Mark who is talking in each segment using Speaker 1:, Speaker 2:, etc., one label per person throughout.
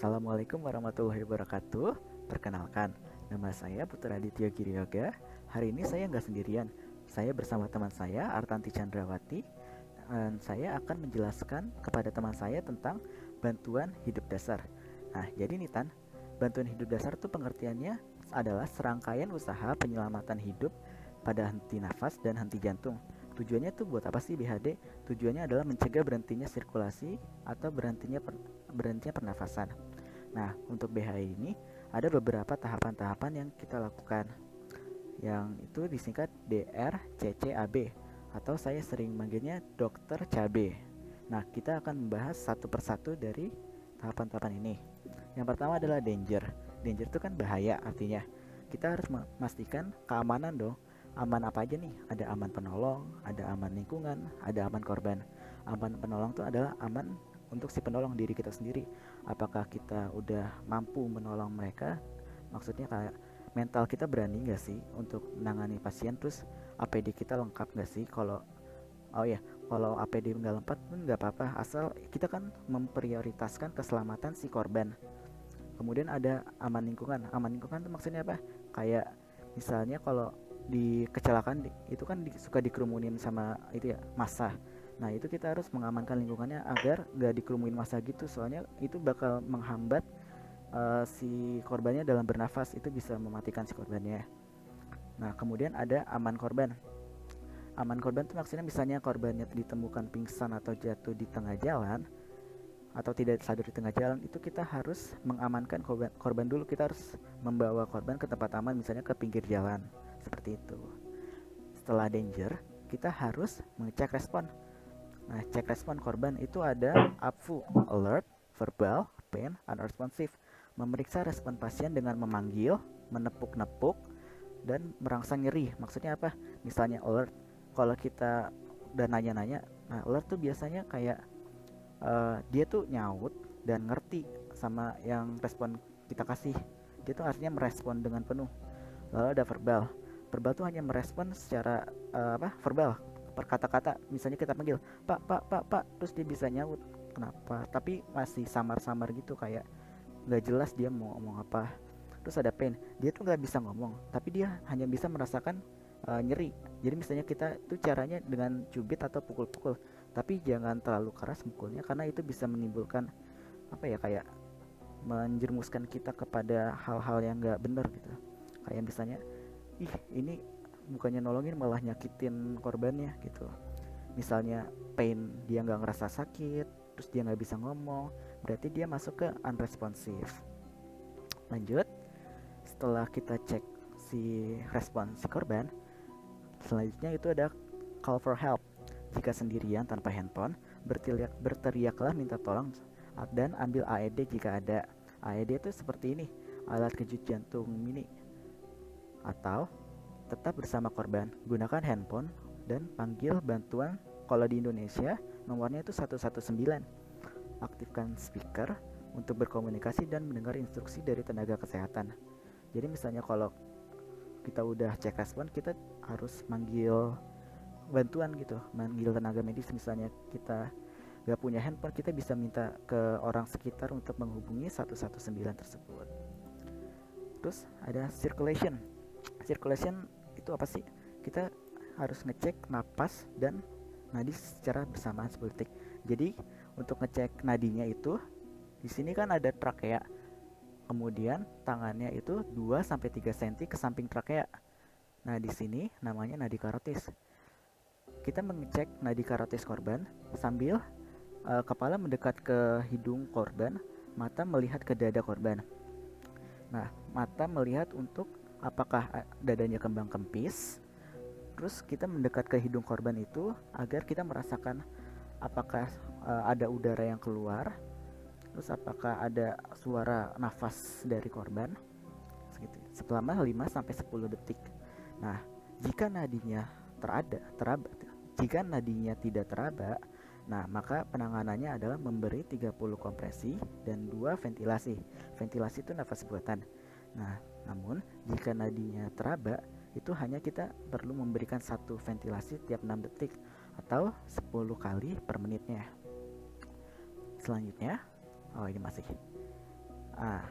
Speaker 1: Assalamualaikum warahmatullahi wabarakatuh. Perkenalkan, nama saya Putra Aditya Giriyoga. Hari ini saya nggak sendirian. Saya bersama teman saya, Artanti Chandrawati. Dan saya akan menjelaskan kepada teman saya tentang bantuan hidup dasar. Nah, jadi nih Tan, bantuan hidup dasar itu pengertiannya adalah serangkaian usaha penyelamatan hidup pada henti nafas dan henti jantung. Tujuannya tuh buat apa sih BHD? Tujuannya adalah mencegah berhentinya sirkulasi atau berhentinya pernafasan. Nah, untuk BHI ini ada beberapa tahapan-tahapan yang kita lakukan, yang itu disingkat DRCCAB atau saya sering manggilnya Dokter Cabe. Nah, kita akan membahas satu persatu dari tahapan-tahapan ini. Yang pertama adalah danger. Danger itu kan bahaya, artinya kita harus memastikan keamanan dong. Aman apa aja nih? Ada aman penolong, ada aman lingkungan, ada aman korban. Aman penolong itu adalah aman untuk si penolong, diri kita sendiri. Apakah kita udah mampu menolong mereka? Maksudnya kayak mental kita berani nggak sih untuk menangani pasien, terus APD kita lengkap nggak sih? Kalau APD nggak lengkap pun nggak apa-apa, asal kita kan memprioritaskan keselamatan si korban. Kemudian ada aman lingkungan. Aman lingkungan itu maksudnya apa? Kayak misalnya kalau di kecelakaan itu kan suka dikerumunin sama itu ya, massa. Nah, itu kita harus mengamankan lingkungannya agar nggak dikerumunin massa gitu, soalnya itu bakal menghambat si korbannya dalam bernafas, itu bisa mematikan si korbannya. Nah, kemudian ada aman korban. Aman korban itu maksudnya misalnya korbannya ditemukan pingsan atau jatuh di tengah jalan atau tidak sadar di tengah jalan, itu kita harus mengamankan korban dulu. Kita harus membawa korban ke tempat aman, misalnya ke pinggir jalan, seperti itu. Setelah danger, kita harus mengecek respon. Nah, cek respon korban itu ada APFU, alert, verbal, pain, unresponsive. Memeriksa respon pasien dengan memanggil, menepuk-nepuk, dan merangsang nyeri. Maksudnya apa? Misalnya alert, kalau kita udah nanya-nanya, nah alert tuh biasanya kayak dia tuh nyaut dan ngerti sama yang respon kita kasih. Dia tuh artinya merespon dengan penuh. Lalu ada verbal. Verbal tuh hanya merespon secara verbal, per kata-kata. Misalnya kita panggil pak, terus dia bisa nyaut. Kenapa? Tapi masih samar-samar gitu, kayak nggak jelas dia mau ngomong apa. Terus ada pain. Dia tuh nggak bisa ngomong, tapi dia hanya bisa merasakan nyeri. Jadi misalnya kita tuh caranya dengan cubit atau pukul-pukul, tapi jangan terlalu keras mukulnya karena itu bisa menimbulkan kayak menjerumuskan kita kepada hal-hal yang nggak benar gitu. Kayak misalnya, ih ini bukannya nolongin malah nyakitin korbannya gitu. Misalnya pain, dia nggak ngerasa sakit, terus dia nggak bisa ngomong, berarti dia masuk ke unresponsive. Lanjut, setelah kita cek si respon si korban, selanjutnya itu ada call for help. Jika sendirian tanpa handphone, berteriaklah minta tolong dan ambil AED jika ada. AED itu seperti ini, alat kejut jantung mini. Atau tetap bersama korban, gunakan handphone dan panggil bantuan. Kalau di Indonesia, nomornya itu 119. Aktifkan speaker untuk berkomunikasi dan mendengar instruksi dari tenaga kesehatan. Jadi misalnya kalau kita udah cek respon, kita harus manggil bantuan gitu, manggil tenaga medis. Misalnya kita gak punya handphone, kita bisa minta ke orang sekitar untuk menghubungi 119 tersebut. Terus ada circulation. Circulation itu apa sih? Kita harus ngecek napas dan nadi secara bersamaan 10 detik. Jadi untuk ngecek nadinya itu, di sini kan ada trakea. Kemudian tangannya itu 2-3 cm ke samping trakea. Nah, di sini namanya nadi karotis. Kita mengecek nadi karotis korban sambil kepala mendekat ke hidung korban, mata melihat ke dada korban. Nah, mata melihat untuk apakah dadanya kembang kempis. Terus kita mendekat ke hidung korban itu agar kita merasakan apakah ada udara yang keluar, terus apakah ada suara nafas dari korban, segitu, selama 5-10 detik. Nah, jika nadinya teraba, jika nadinya tidak teraba, nah maka penanganannya adalah memberi 30 kompresi dan 2 ventilasi. Ventilasi itu nafas buatan. Nah, namun jika nadinya teraba, itu hanya kita perlu memberikan 1 ventilasi tiap 6 detik atau 10 kali per menitnya. Selanjutnya, ini masih Ah,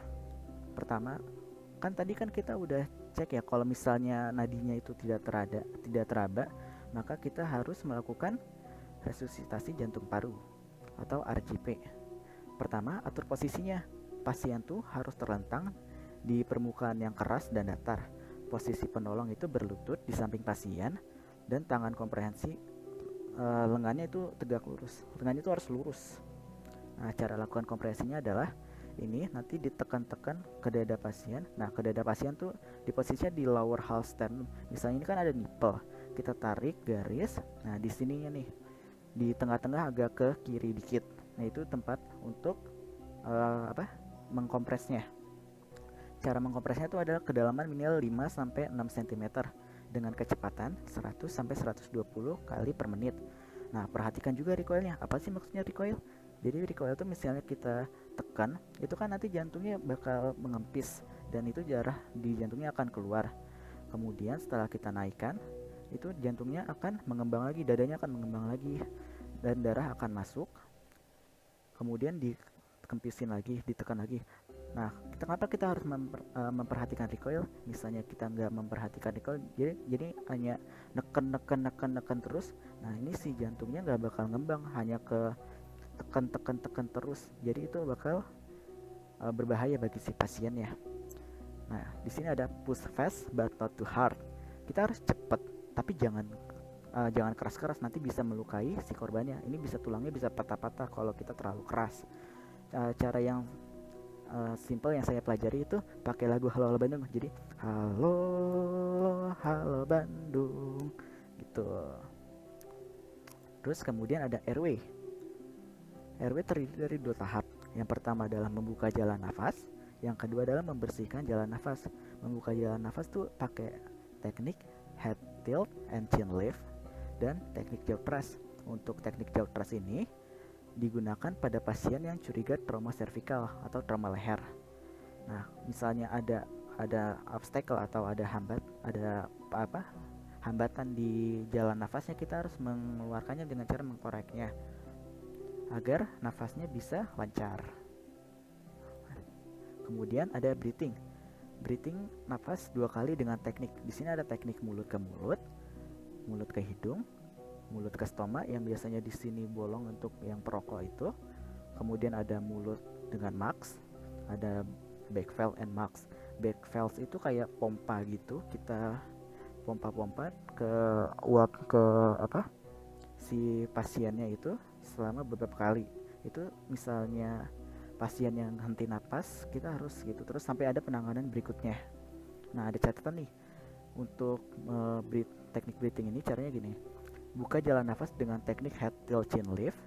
Speaker 1: pertama kan tadi kan kita udah cek ya, kalau misalnya nadinya itu tidak teraba, maka kita harus melakukan resusitasi jantung paru atau RJP. Pertama, atur posisinya. Pasien tuh harus terlentang di permukaan yang keras dan datar. Posisi penolong itu berlutut di samping pasien dan tangan komprehensi lengannya itu tegak lurus. Lengannya itu harus lurus. Nah, cara lakukan kompresinya adalah ini, nanti ditekan-tekan ke dada pasien. Nah, ke dada pasien tuh di posisinya di lower half sternum. Misalnya ini kan ada nipple. Kita tarik garis. Nah, di sininya nih, di tengah-tengah agak ke kiri dikit. Nah, itu tempat untuk mengkompresnya. Cara mengkompresnya itu adalah kedalaman minimal 5 sampai 6 cm dengan kecepatan 100 sampai 120 kali per menit. Nah, perhatikan juga recoilnya. Apa sih maksudnya recoil? Jadi recoil itu misalnya kita tekan, itu kan nanti jantungnya bakal mengempis dan itu darah di jantungnya akan keluar. Kemudian setelah kita naikkan, itu jantungnya akan mengembang lagi, dadanya akan mengembang lagi dan darah akan masuk. Kemudian dikempisin lagi, ditekan lagi. Nah, kenapa kita harus memperhatikan recoil? Misalnya kita nggak memperhatikan recoil, jadi hanya neken terus. Nah, ini si jantungnya nggak bakal ngembang, hanya ke tekan terus. Jadi itu bakal berbahaya bagi si pasiennya. Nah, di sini ada push fast but not too hard. Kita harus cepat, tapi jangan keras-keras, nanti bisa melukai si korbannya. Ini bisa tulangnya bisa patah-patah kalau kita terlalu keras. Cara yang simple yang saya pelajari itu pakai lagu Halo Halo Bandung. Jadi halo halo Bandung gitu. Terus kemudian ada airway. Airway terdiri dari 2 tahap. Yang pertama adalah membuka jalan nafas, yang kedua adalah membersihkan jalan nafas. Membuka jalan nafas tuh pakai teknik head tilt and chin lift dan teknik jaw thrust. Untuk teknik jaw thrust ini digunakan pada pasien yang curiga trauma servikal atau trauma leher. Nah, misalnya ada obstacle atau ada hambatan di jalan nafasnya, kita harus mengeluarkannya dengan cara mengkoreknya agar nafasnya bisa lancar. Kemudian ada breathing. Breathing nafas 2 kali dengan teknik. Di sini ada teknik mulut ke mulut, mulut ke hidung, mulut ke stoma yang biasanya di sini bolong untuk yang perokok itu. Kemudian ada mulut dengan max, ada back valve and max. Back valve itu kayak pompa gitu, kita pompa-pompa ke uap ke si pasiennya itu selama beberapa kali. Itu misalnya pasien yang henti napas, kita harus gitu terus sampai ada penanganan berikutnya. Nah, ada catatan nih untuk teknik breathing ini. Caranya gini: buka jalan nafas dengan teknik head tilt chin lift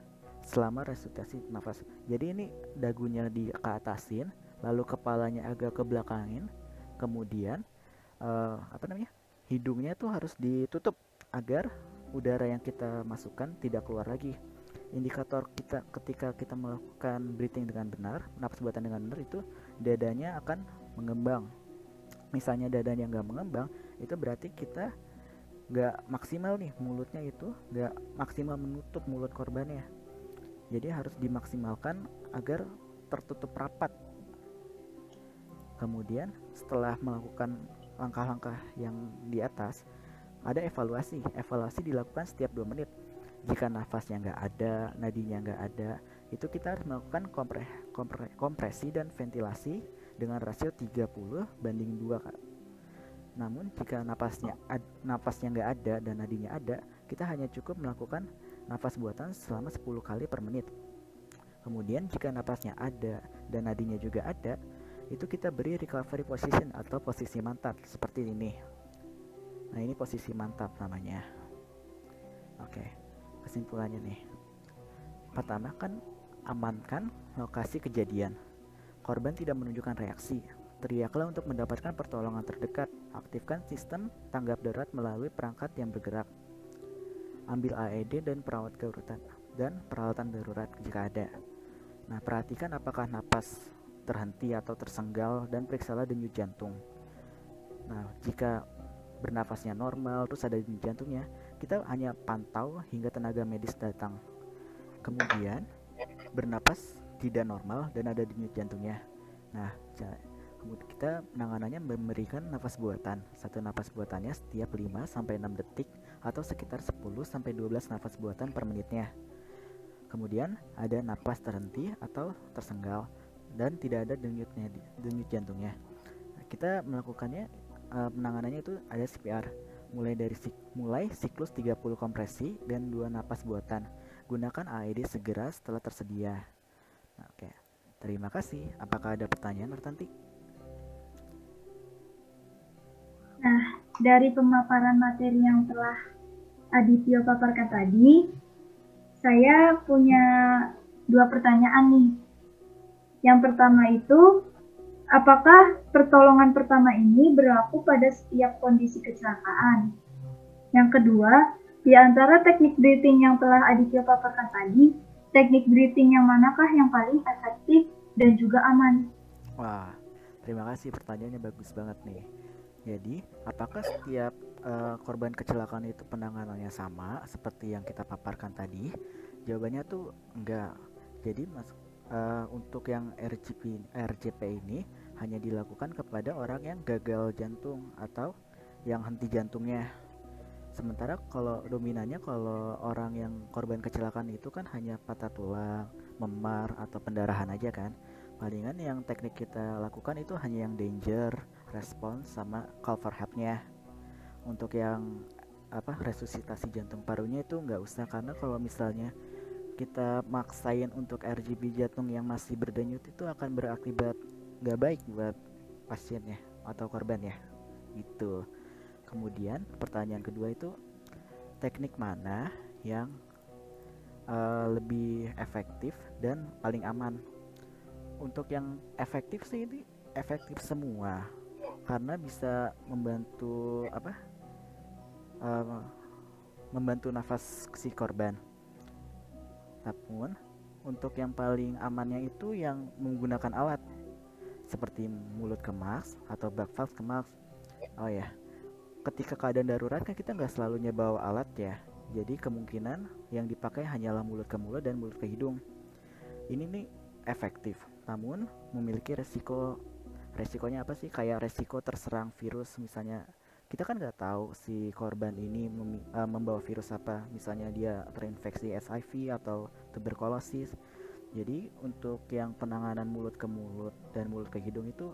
Speaker 1: selama resusitasi nafas. Jadi ini dagunya diatasin, lalu kepalanya agak ke belakangin, kemudian hidungnya tuh harus ditutup agar udara yang kita masukkan tidak keluar lagi. Indikator kita ketika kita melakukan breathing dengan benar, napas buatan dengan benar, itu dadanya akan mengembang. Misalnya dadanya nggak mengembang, itu berarti kita nggak maksimal nih, mulutnya itu nggak maksimal menutup mulut korbannya. Jadi harus dimaksimalkan agar tertutup rapat. Kemudian setelah melakukan langkah-langkah yang di atas, ada evaluasi. Evaluasi dilakukan setiap 2 menit. Jika nafasnya nggak ada, nadinya nggak ada, itu kita harus melakukan kompresi dan ventilasi dengan rasio 30:2. Namun jika napasnya nggak ada dan nadinya ada, kita hanya cukup melakukan nafas buatan selama 10 kali per menit. Kemudian jika napasnya ada dan nadinya juga ada, itu kita beri recovery position atau posisi mantap seperti ini. Nah, ini posisi mantap namanya. Oke. Kesimpulannya nih, pertama kan amankan lokasi kejadian. Korban tidak menunjukkan reaksi, teriaklah untuk mendapatkan pertolongan terdekat. Aktifkan sistem tanggap darurat melalui perangkat yang bergerak. Ambil AED dan peralatan darurat jika ada. Nah, perhatikan apakah napas terhenti atau tersenggal dan periksalah denyut jantung. Nah, jika bernafasnya normal terus ada denyut jantungnya, kita hanya pantau hingga tenaga medis datang. Kemudian bernapas tidak normal dan ada denyut jantungnya, Nah, kemudian kita penanganannya memberikan nafas buatan. Satu nafas buatannya setiap 5 sampai 6 detik atau sekitar 10 sampai 12 nafas buatan per menitnya. Kemudian ada napas terhenti atau tersenggal dan tidak ada denyut jantungnya. Nah, kita melakukannya penanganannya itu ada CPR mulai siklus 30 kompresi dan 2 napas buatan. Gunakan AED segera setelah tersedia. Nah, oke. Terima kasih. Apakah ada pertanyaan, Artanti?
Speaker 2: Nah, dari pemaparan materi yang telah Adityo paparkan tadi, saya punya 2 pertanyaan nih. Yang pertama itu, apakah pertolongan pertama ini berlaku pada setiap kondisi kecelakaan? Yang kedua, di antara teknik breathing yang telah Adityo paparkan tadi, teknik breathing yang manakah yang paling efektif dan juga aman?
Speaker 1: Wah, terima kasih, pertanyaannya bagus banget nih. Jadi, apakah setiap korban kecelakaan itu penanganannya sama seperti yang kita paparkan tadi? Jawabannya tuh enggak. Jadi, untuk yang RJP ini hanya dilakukan kepada orang yang gagal jantung atau yang henti jantungnya. Sementara kalau dominannya, kalau orang yang korban kecelakaan itu kan hanya patah tulang, memar, atau pendarahan aja kan. Palingan yang teknik kita lakukan itu hanya yang danger, respons, sama cover help-nya. Untuk yang resusitasi jantung parunya itu nggak usah, karena kalau misalnya kita maksain untuk RGB jantung yang masih berdenyut itu akan berakibat nggak baik buat pasiennya atau korbannya gitu. Kemudian pertanyaan kedua itu, teknik mana yang lebih efektif dan paling aman? Untuk yang efektif sih ini efektif semua, karena bisa membantu uh, membantu nafas si korban. Namun untuk yang paling amannya itu yang menggunakan alat seperti mulut ke mask atau back valve ke mask. Oh ya, ketika keadaan darurat kan kita nggak selalu bawa alat ya. Jadi kemungkinan yang dipakai hanyalah mulut ke mulut dan mulut ke hidung. Ini nih efektif, namun memiliki resikonya apa sih? Kayak resiko terserang virus misalnya. Kita kan nggak tahu si korban ini membawa virus apa. Misalnya dia terinfeksi SIV atau tuberkulosis. Jadi untuk yang penanganan mulut ke mulut dan mulut ke hidung itu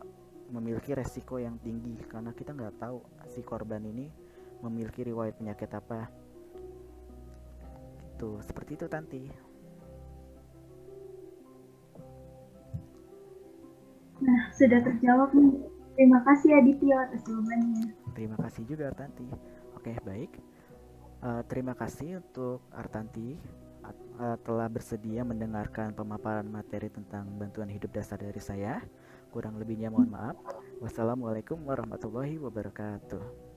Speaker 1: memiliki resiko yang tinggi, karena kita nggak tahu si korban ini memiliki riwayat penyakit apa. Tuh, seperti itu Tanti.
Speaker 2: Nah, sudah
Speaker 1: Gimana?
Speaker 2: terjawab nih. Terima kasih Adityo atas jawabannya.
Speaker 1: Terima kasih juga Artanti. Oke, baik. Terima kasih untuk Artanti telah bersedia mendengarkan pemaparan materi tentang bantuan hidup dasar dari saya. Kurang lebihnya mohon maaf. Wassalamualaikum warahmatullahi wabarakatuh.